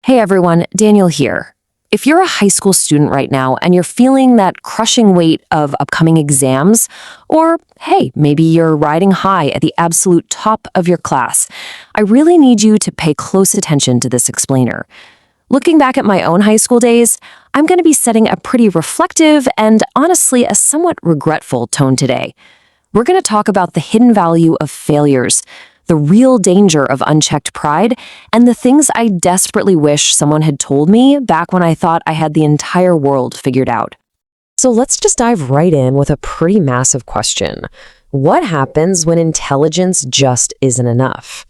Hey everyone, Daniel here. If you're a high school student right now and you're feeling that crushing weight of upcoming exams, or hey, maybe you're riding high at the absolute top of your class, I really need you to pay close attention to this explainer. Looking back at my own high school days, I'm going to be setting a pretty reflective and honestly a somewhat regretful tone today. We're going to talk about the hidden value of failures, the real danger of unchecked pride, and the things I desperately wish someone had told me back when I thought I had the entire world figured out. So let's just dive right in with a pretty massive question. What happens when intelligence just isn't enough?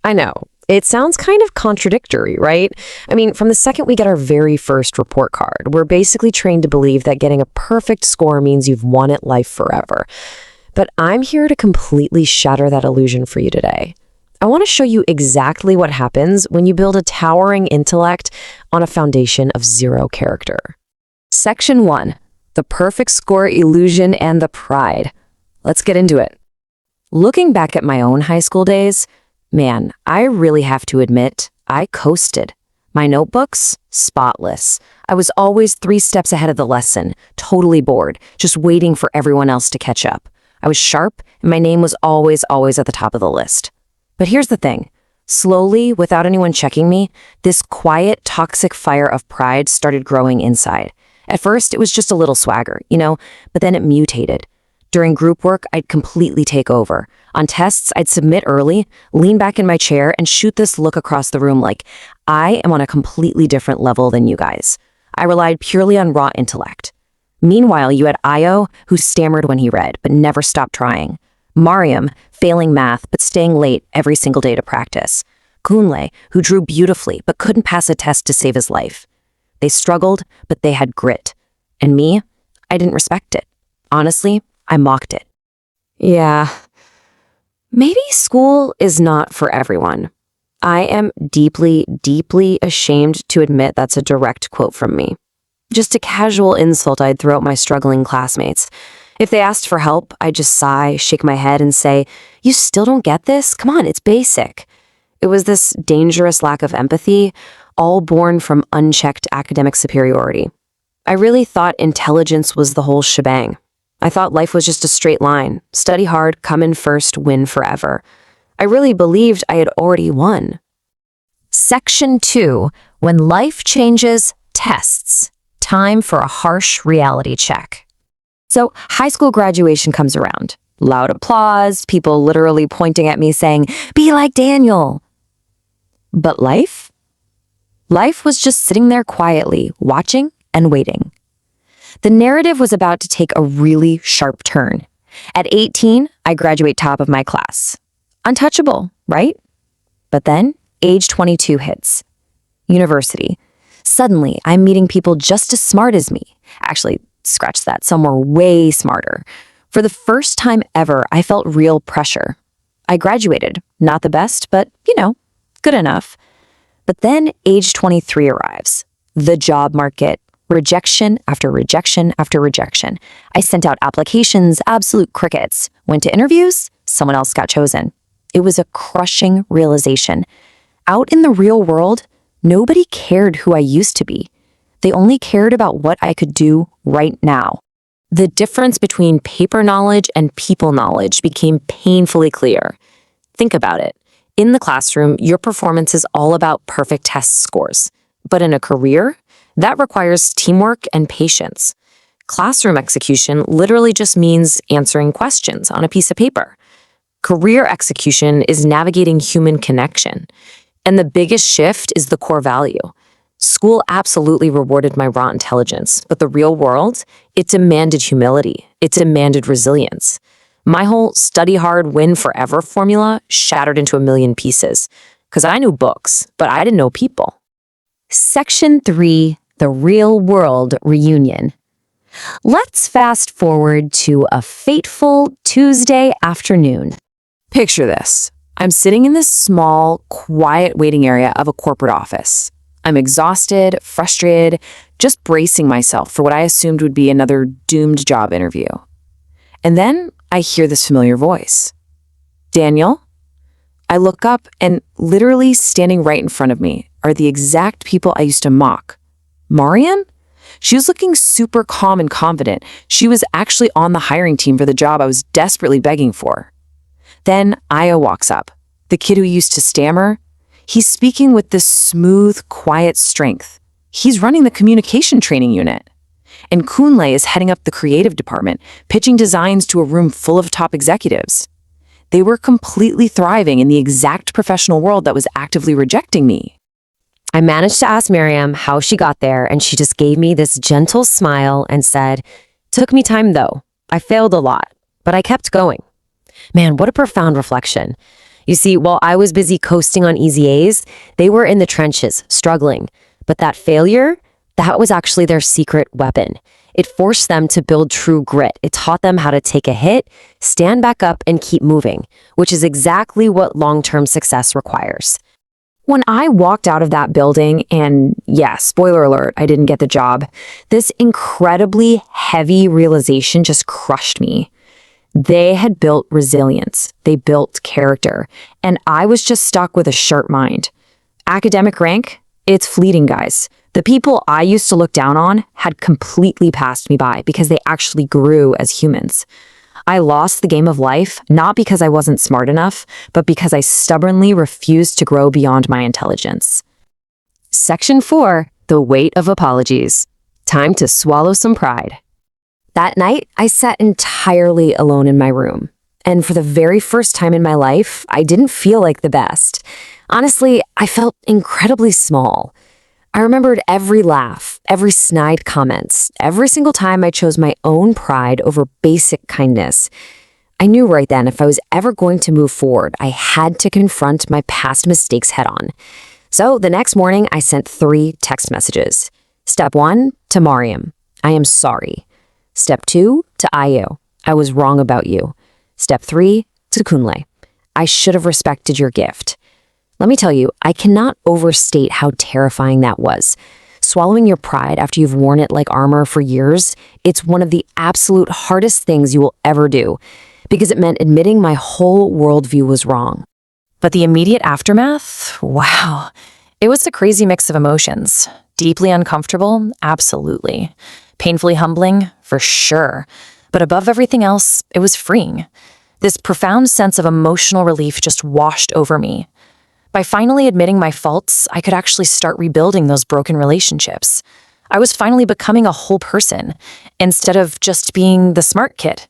I know, it sounds kind of contradictory, right? I mean, from the second we get our very first report card, we're basically trained to believe that getting a perfect score means you've won at life forever. But I'm here to completely shatter that illusion for you today. I want to show you exactly what happens when you build a towering intellect on a foundation of zero character. Section 1. The perfect score illusion and the pride. Let's get into it. Looking back at my own high school days, man, I really have to admit, I coasted. My notebooks, spotless. I was always 3 steps ahead of the lesson, totally bored, just waiting for everyone else to catch up. I was sharp, and my name was always at the top of the list. But here's the thing. Slowly, without anyone checking me, this quiet, toxic fire of pride started growing inside. At first, it was just a little swagger, but then it mutated. During group work, I'd completely take over. On tests, I'd submit early, lean back in my chair, and shoot this look across the room like, I am on a completely different level than you guys. I relied purely on raw intellect. Meanwhile, you had Io, who stammered when he read, but never stopped trying. Mariam, failing math, but staying late every single day to practice. Kunle, who drew beautifully, but couldn't pass a test to save his life. They struggled, but they had grit. And me, I didn't respect it. Honestly, I mocked it. Yeah, maybe school is not for everyone. I am deeply, deeply ashamed to admit that's a direct quote from me. Just a casual insult I'd throw at my struggling classmates. If they asked for help, I'd just sigh, shake my head, and say, "You still don't get this? Come on, it's basic." It was this dangerous lack of empathy, all born from unchecked academic superiority. I really thought intelligence was the whole shebang. I thought life was just a straight line. Study hard, come in first, win forever. I really believed I had already won. Section 2. When life changes, tests. Time for a harsh reality check. So, high school graduation comes around. Loud applause, people literally pointing at me saying, "Be like Daniel." But life? Life was just sitting there quietly, watching and waiting. The narrative was about to take a really sharp turn. At 18, I graduate top of my class. Untouchable, right? But then, age 22 hits. University. Suddenly, I'm meeting people just as smart as me. Actually, scratch that, some were way smarter. For the first time ever, I felt real pressure. I graduated, not the best, but, good enough. But then age 23 arrives. The job market. Rejection after rejection after rejection. I sent out applications, absolute crickets. Went to interviews, someone else got chosen. It was a crushing realization. Out in the real world, nobody cared who I used to be. They only cared about what I could do right now. The difference between paper knowledge and people knowledge became painfully clear. Think about it. In the classroom, your performance is all about perfect test scores. But in a career, that requires teamwork and patience. Classroom execution literally just means answering questions on a piece of paper. Career execution is navigating human connection. And the biggest shift is the core value. School absolutely rewarded my raw intelligence, but the real world, it demanded humility. It demanded resilience. My whole study hard, win forever formula shattered into a million pieces. Because I knew books, but I didn't know people. Section 3, the real world reunion. Let's fast forward to a fateful Tuesday afternoon. Picture this. I'm sitting in this small, quiet waiting area of a corporate office. I'm exhausted, frustrated, just bracing myself for what I assumed would be another doomed job interview. And then I hear this familiar voice. "Daniel?" I look up and literally standing right in front of me, are the exact people I used to mock. Marian? She was looking super calm and confident. She was actually on the hiring team for the job I was desperately begging for. Then Aya walks up, the kid who used to stammer. He's speaking with this smooth, quiet strength. He's running the communication training unit. And Kunle is heading up the creative department, pitching designs to a room full of top executives. They were completely thriving in the exact professional world that was actively rejecting me. I managed to ask Miriam how she got there, and she just gave me this gentle smile and said, "Took me time though. I failed a lot, but I kept going." Man, what a profound reflection. You see, while I was busy coasting on easy A's, they were in the trenches, struggling. But that failure, that was actually their secret weapon. It forced them to build true grit. It taught them how to take a hit, stand back up, and keep moving, which is exactly what long-term success requires. When I walked out of that building, and yeah, spoiler alert, I didn't get the job, this incredibly heavy realization just crushed me. They had built resilience, they built character, and I was just stuck with a sharp mind. Academic rank? It's fleeting, guys. The people I used to look down on had completely passed me by because they actually grew as humans. I lost the game of life, not because I wasn't smart enough, but because I stubbornly refused to grow beyond my intelligence. Section 4, the weight of apologies. Time to swallow some pride. That night, I sat entirely alone in my room. And for the very first time in my life, I didn't feel like the best. Honestly, I felt incredibly small. I remembered every laugh, every snide comments, every single time I chose my own pride over basic kindness. I knew right then if I was ever going to move forward, I had to confront my past mistakes head on. So the next morning, I sent 3 text messages. Step 1, to Mariam. I am sorry. Step 2, to Ayo. I was wrong about you. Step 3, to Kunle. I should have respected your gift. Let me tell you, I cannot overstate how terrifying that was. Swallowing your pride after you've worn it like armor for years, it's one of the absolute hardest things you will ever do, because it meant admitting my whole worldview was wrong. But the immediate aftermath, wow, it was a crazy mix of emotions. Deeply uncomfortable, absolutely. Painfully humbling, for sure. But above everything else, it was freeing. This profound sense of emotional relief just washed over me. By finally admitting my faults, I could actually start rebuilding those broken relationships. I was finally becoming a whole person, instead of just being the smart kid.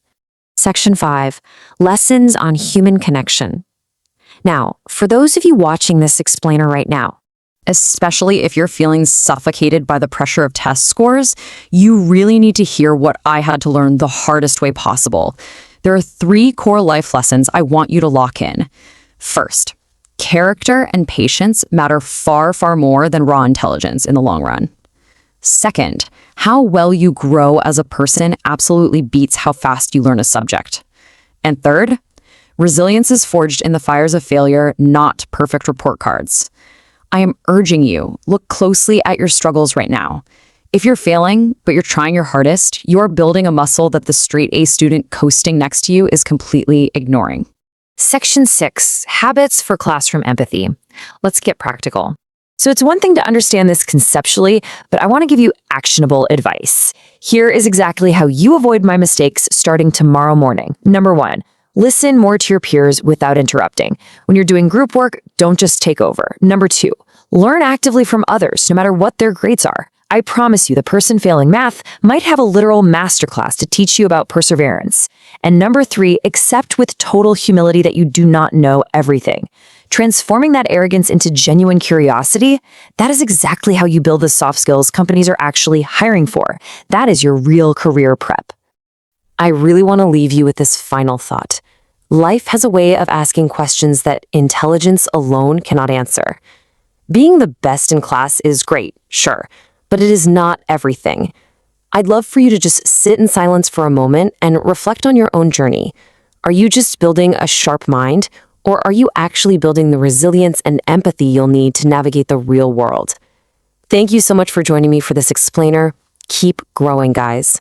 Section 5, Lessons on Human Connection. Now, for those of you watching this explainer right now, especially if you're feeling suffocated by the pressure of test scores, you really need to hear what I had to learn the hardest way possible. There are 3 core life lessons I want you to lock in. First, character and patience matter far, far more than raw intelligence in the long run. Second, how well you grow as a person absolutely beats how fast you learn a subject. And third, resilience is forged in the fires of failure, not perfect report cards. I am urging you, look closely at your struggles right now. If you're failing, but you're trying your hardest, you're building a muscle that the straight A student coasting next to you is completely ignoring. Section 6, Habits for Classroom Empathy. Let's get practical. So it's one thing to understand this conceptually, but I want to give you actionable advice. Here is exactly how you avoid my mistakes starting tomorrow morning. Number 1, listen more to your peers without interrupting. When you're doing group work, don't just take over. Number 2, learn actively from others, no matter what their grades are. I promise you, the person failing math might have a literal masterclass to teach you about perseverance. And number 3, accept with total humility that you do not know everything. Transforming that arrogance into genuine curiosity, that is exactly how you build the soft skills companies are actually hiring for. That is your real career prep. I really want to leave you with this final thought. Life has a way of asking questions that intelligence alone cannot answer. Being the best in class is great, sure, but it is not everything. I'd love for you to just sit in silence for a moment and reflect on your own journey. Are you just building a sharp mind, or are you actually building the resilience and empathy you'll need to navigate the real world? Thank you so much for joining me for this explainer. Keep growing, guys.